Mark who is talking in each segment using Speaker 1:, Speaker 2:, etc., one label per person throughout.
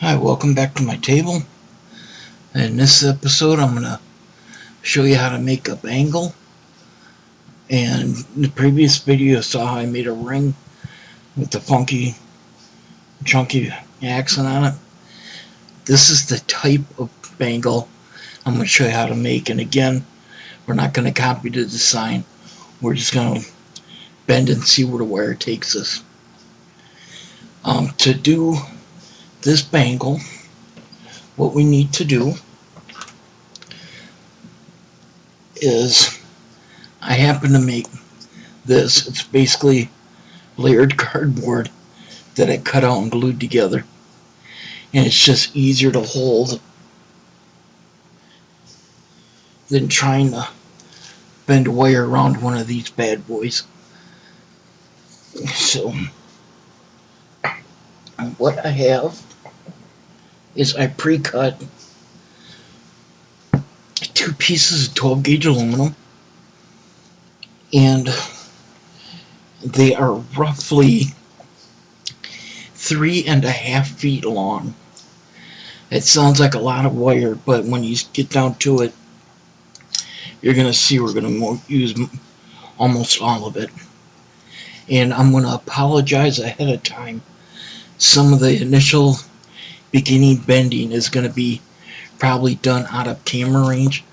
Speaker 1: Hi, welcome back to my table. In this episode, I'm going to show you how to make a bangle. And in the previous video, you saw how I made a ring with the funky, chunky accent on it. This is the type of bangle I'm going to show you how to make. And again, we're not going to copy the design. We're just going to bend and see where the wire takes us. To do this bangle, what we need to do is, I happen to make this. It's basically layered cardboard that I cut out and glued together, and it's just easier to hold than trying to bend a wire around one of these bad boys. So what I have is I pre-cut 2 pieces of 12 gauge aluminum, and they are roughly 3.5 feet long. It sounds like a lot of wire, but when you get down to it, you're going to see we're going to use almost all of it. And I'm going to apologize ahead of time. Some of the initial beginning bending is going to be probably done out of camera range,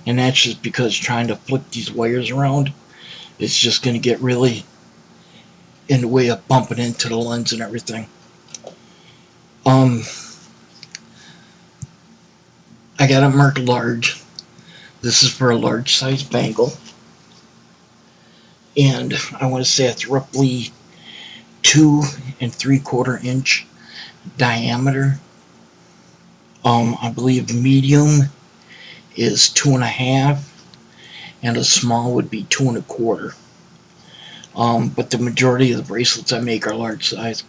Speaker 1: and that's just because trying to flick these wires around, it's just going to get really in the way of bumping into the lens and everything. I got it marked large. This is for a large size bangle, and I want to say it's roughly 2 3/4 inch diameter. I believe medium is 2.5, and a small would be 2 1/4. But the majority of the bracelets I make are large size.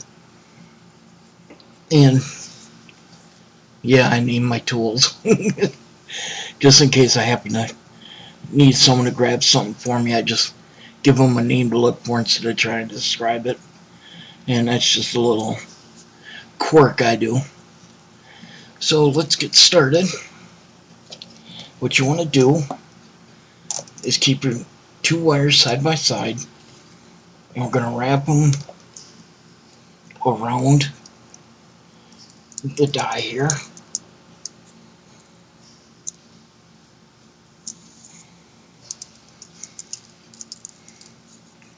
Speaker 1: And yeah, I name my tools just in case I happen to need someone to grab something for me. I just give them a name to look for instead of trying to describe it. And that's just a little quirk I do. So let's get started. What you want to do is keep your 2 wires side by side, and we're going to wrap them around the die here.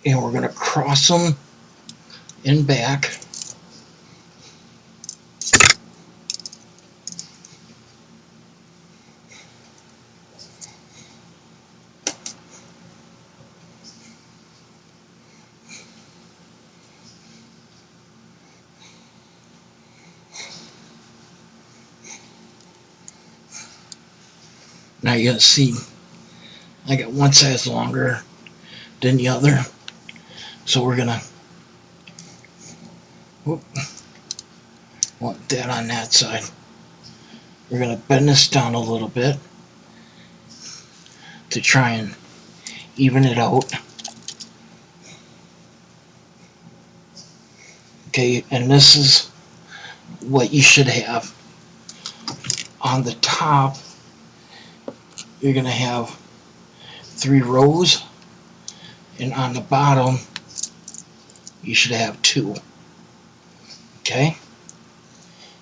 Speaker 1: And we're going to cross them in back. Now you're going to see I got one size longer than the other. So we're going to want that on that side. We're going to bend this down a little bit to try and even it out. Okay, and this is what you should have. On the top, you're going to have 3 rows, and on the bottom, you should have 2. Okay?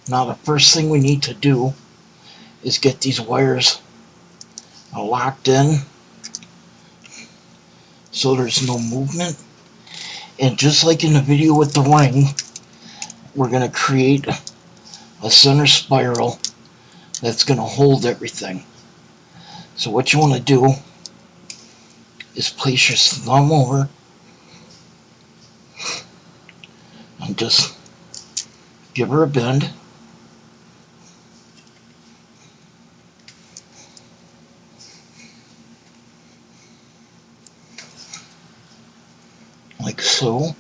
Speaker 1: Now the first thing we need to do is get these wires locked in so there's no movement. And just like in the video with the ring, we're going to create a center spiral that's going to hold everything. So what you want to do is place your thumb over and just give her a bend. Like so.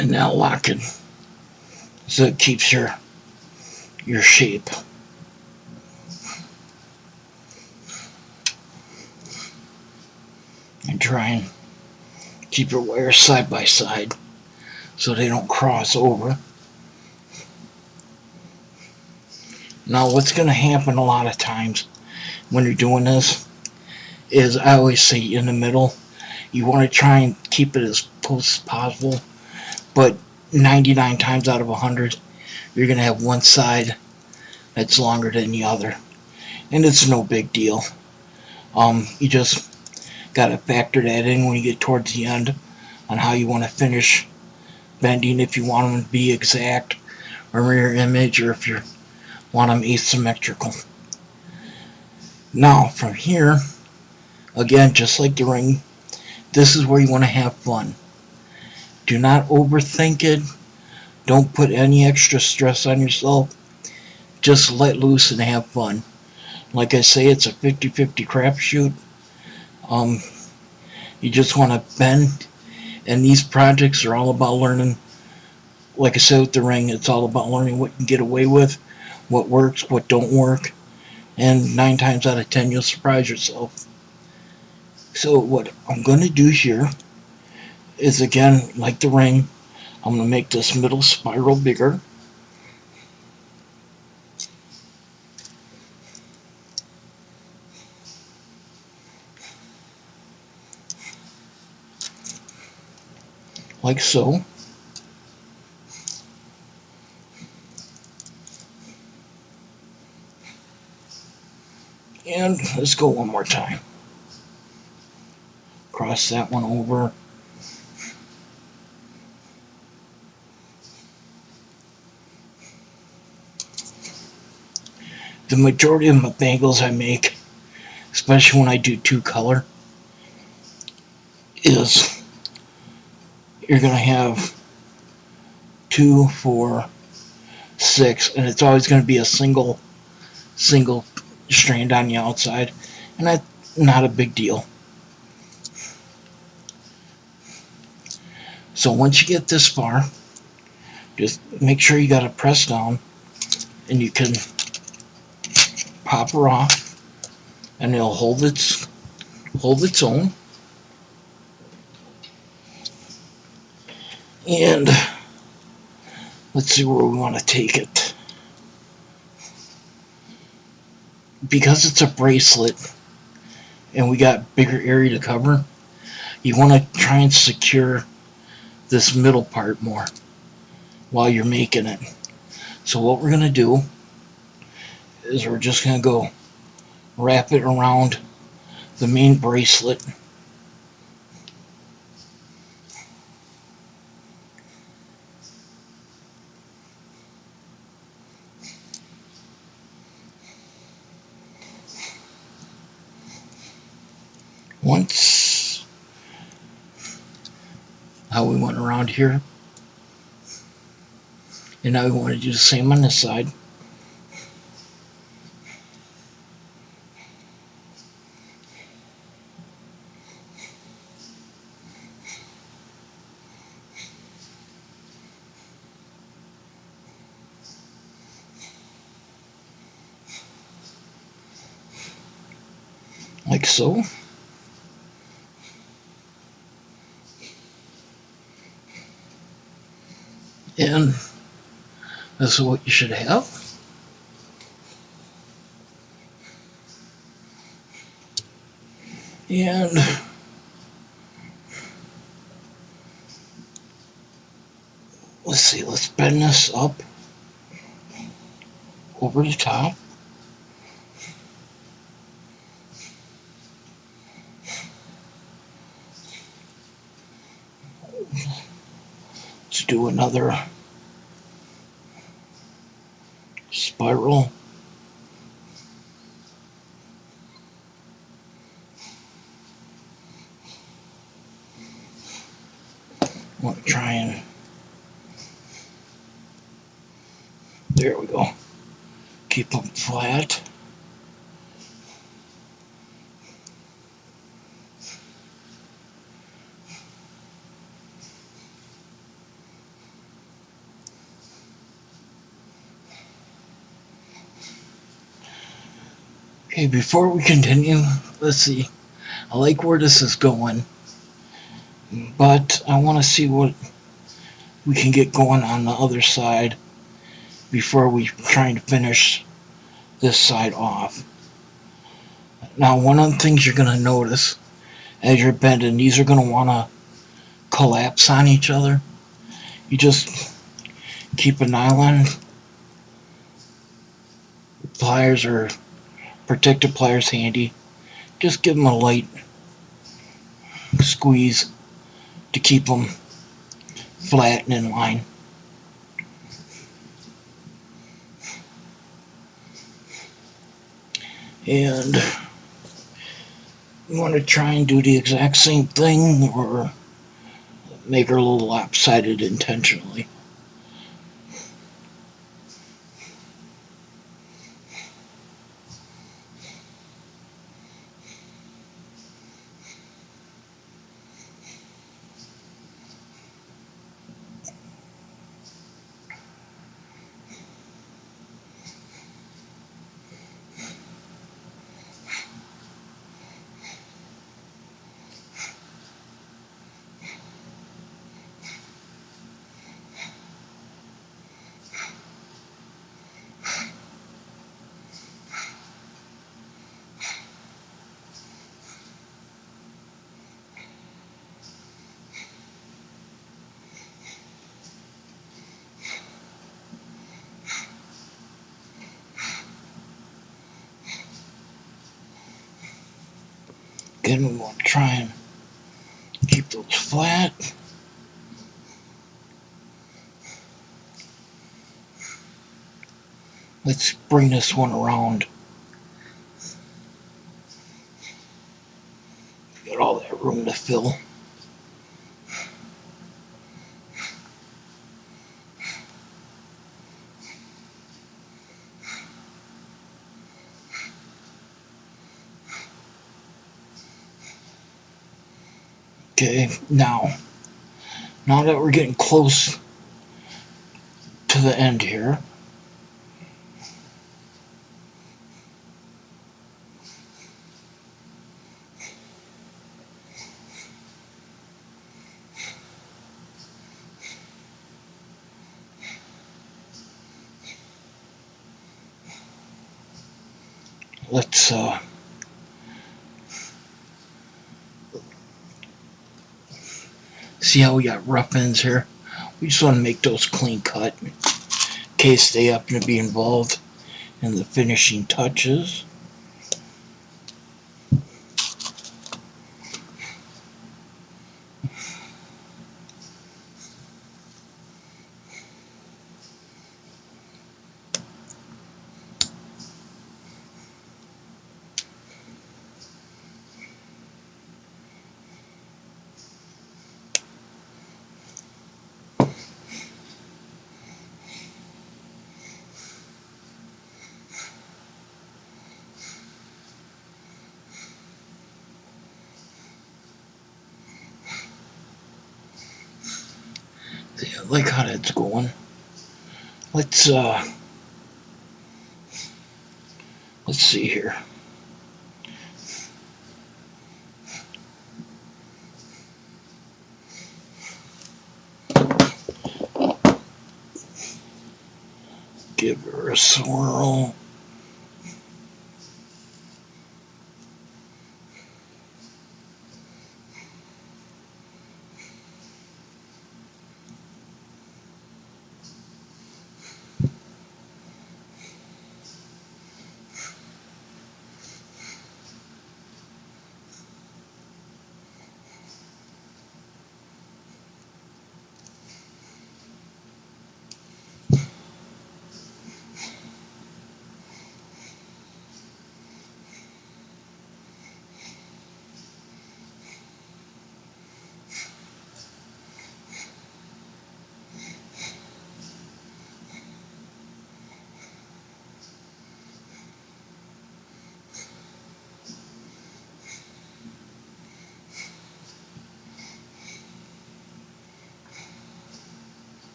Speaker 1: and now lock it so it keeps your shape. And try and keep your wires side by side so they don't cross over. Now what's going to happen a lot of times when you're doing this is, I always say in the middle, you want to try and keep it as close as possible, but 99 times out of 100 you're going to have one side that's longer than the other, and it's no big deal. You just got to factor that in when you get towards the end on how you want to finish bending, if you want them to be exact or mirror image, or if you want them asymmetrical. Now from here, again, just like the ring, this is where you want to have fun. Do not overthink it. Don't put any extra stress on yourself. Just let loose and have fun. Like I say, it's a 50-50 crapshoot. You just want to bend, and these projects are all about learning. Like I said with the ring, it's all about learning what you can get away with, what works, what don't work, and 9 times out of 10 you'll surprise yourself. So what I'm going to do here is, again, like the ring, I'm going to make this middle spiral bigger. Like so. And let's go one more time. Cross that one over. The majority of my bangles I make, especially when I do 2-color, is you're going to have 2, 4, 6, and it's always going to be a single strand on the outside, and that's not a big deal. So once you get this far, just make sure you got it pressed down, and you can pop her off, and it'll hold its own. And let's see where we want to take it. Because it's a bracelet and we got bigger area to cover, you want to try and secure this middle part more while you're making it. So what we're going to do is we're just going to go wrap it around the main bracelet. Once, how we went around here, and now we want to do the same on this side. Like so. And this is what you should have. And let's see, let's bend this up over the top. Let's do another spiral. I want to try and, there we go, keep them flat. Okay, before we continue, let's see. I like where this is going, but I want to see what we can get going on the other side before we try to finish this side off. Now, one of the things you're going to notice as you're bending, these are going to want to collapse on each other. You just keep a nylon pliers or protective pliers handy. Just give them a light squeeze to keep them flat and in line. And you want to try and do the exact same thing or make her a little lopsided intentionally. Again, we want to try and keep those flat. Let's bring this one around. Got all that room to fill. Okay, now that we're getting close to the end here, let's see how we got rough ends here. We just want to make those clean cut in case they happen to be involved in the finishing touches. See, I like how that's going. Let's see here. Give her a swirl.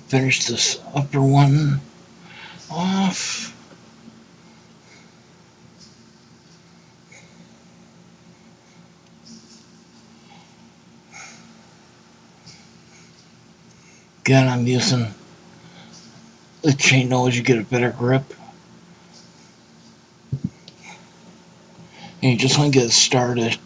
Speaker 1: Finish this upper one off. Again, I'm using the chain nose, you get a better grip. And you just want to get it started.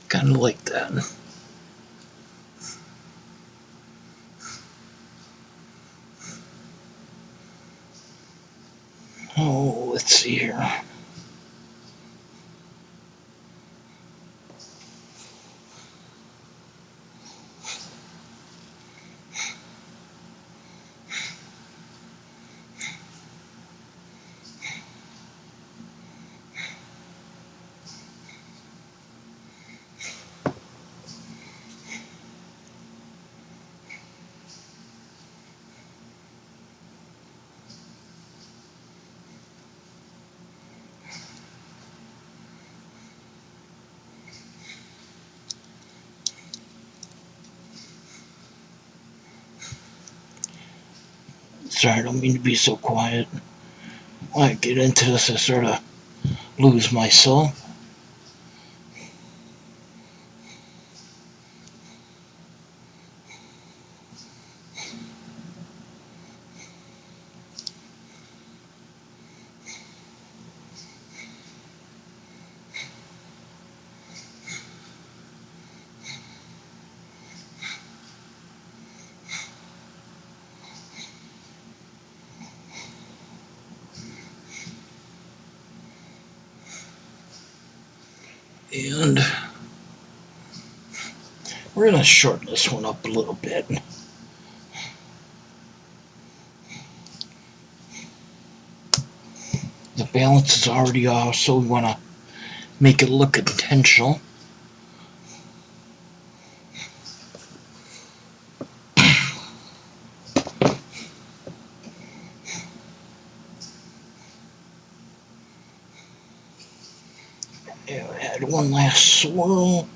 Speaker 1: Kind of like that. Oh, let's see here. Sorry, I don't mean to be so quiet. When I get into this, I sort of lose myself. And we're going to shorten this one up a little bit. The balance is already off, so we want to make it look intentional. Add one last swirl.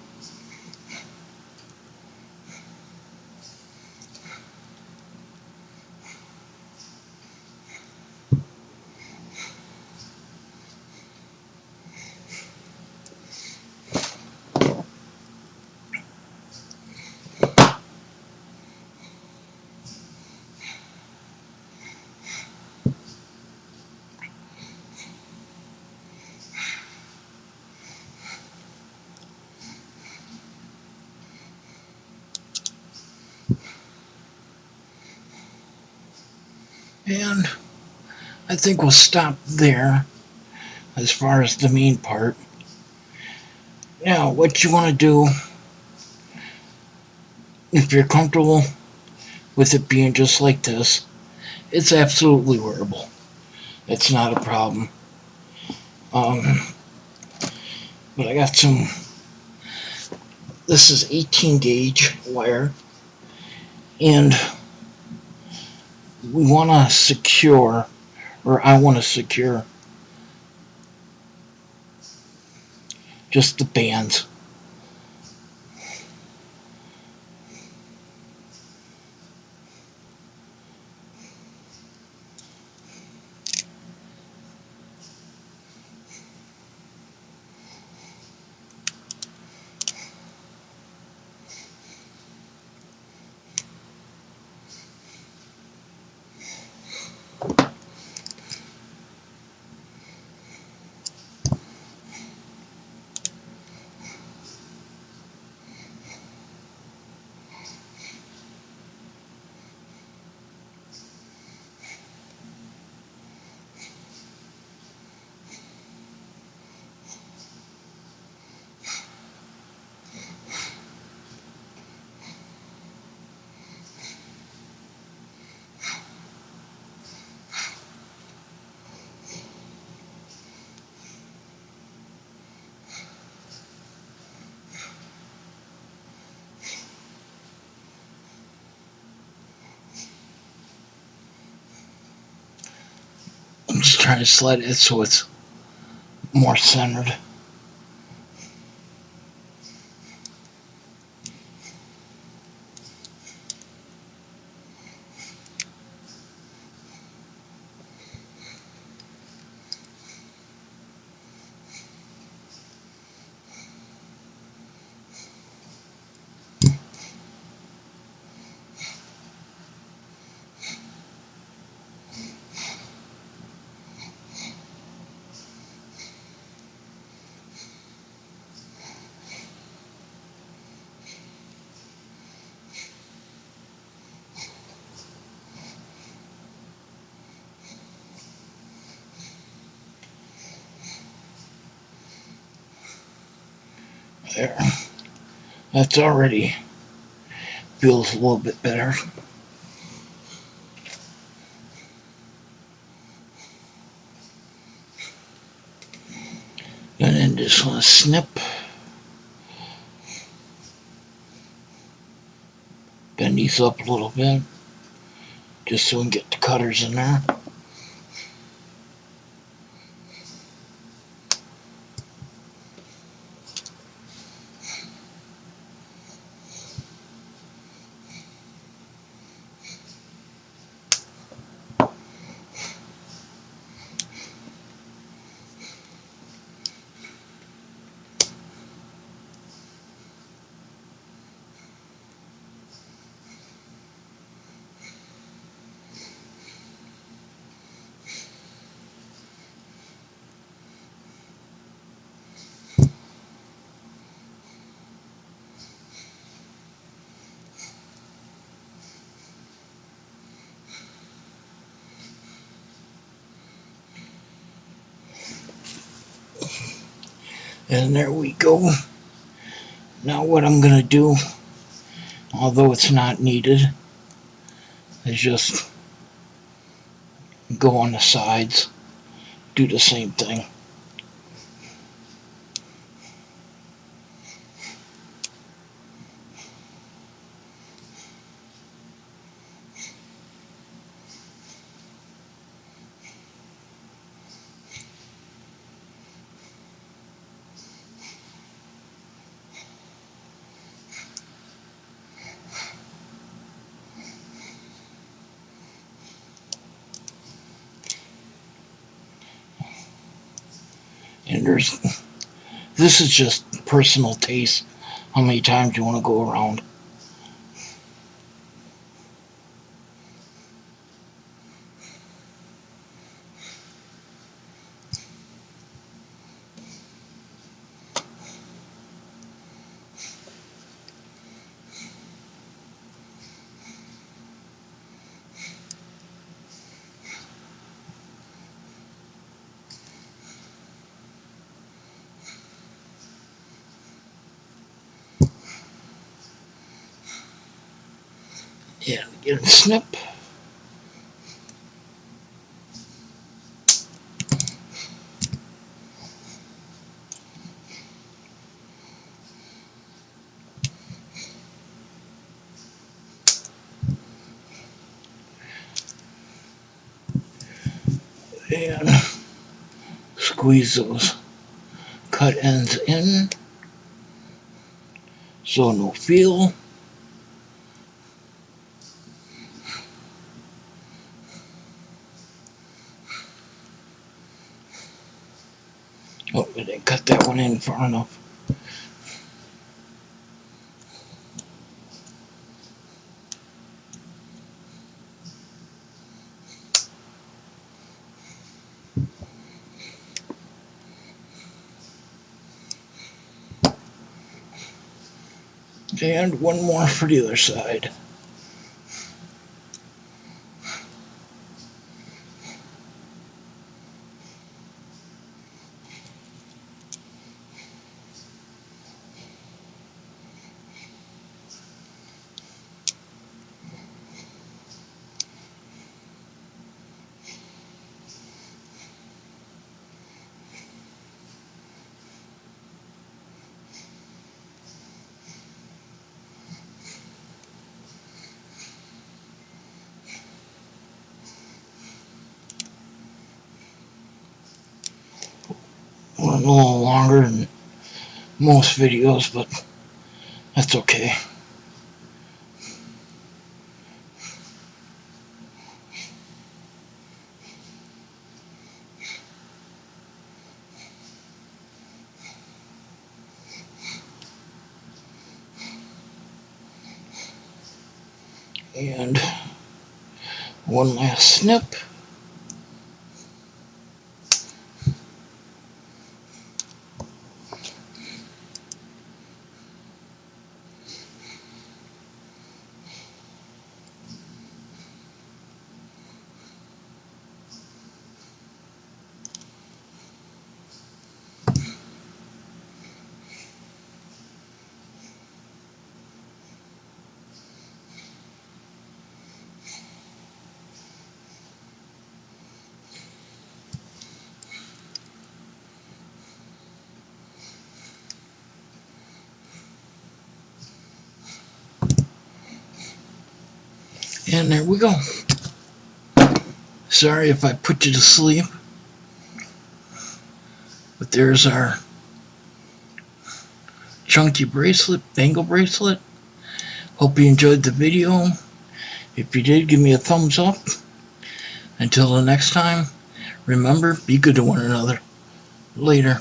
Speaker 1: And I think we'll stop there as far as the main part. Now, what you want to do, if you're comfortable with it being just like this, it's absolutely wearable. It's not a problem. But I got some, this is 18 gauge wire, and we want to secure, or I want to secure just the bands. just trying to slide it so it's more centered. There. That's already feels a little bit better. And then just want to snip. Bend these up a little bit. Just so we can get the cutters in there. And there we go. Now what I'm going to do, although it's not needed, is just go on the sides, do the same thing. And this is just personal taste, how many times you want to go around. Yeah, get a snip. And squeeze those cut ends in so no feel. Oh, we didn't cut that one in far enough. And one more for the other side. went a little longer than most videos, but that's okay. And one last snip. And there we go. Sorry if I put you to sleep, but there's our chunky bracelet, bangle bracelet. Hope you enjoyed the video. If you did, give me a thumbs up. Until the next time, remember, be good to one another. Later.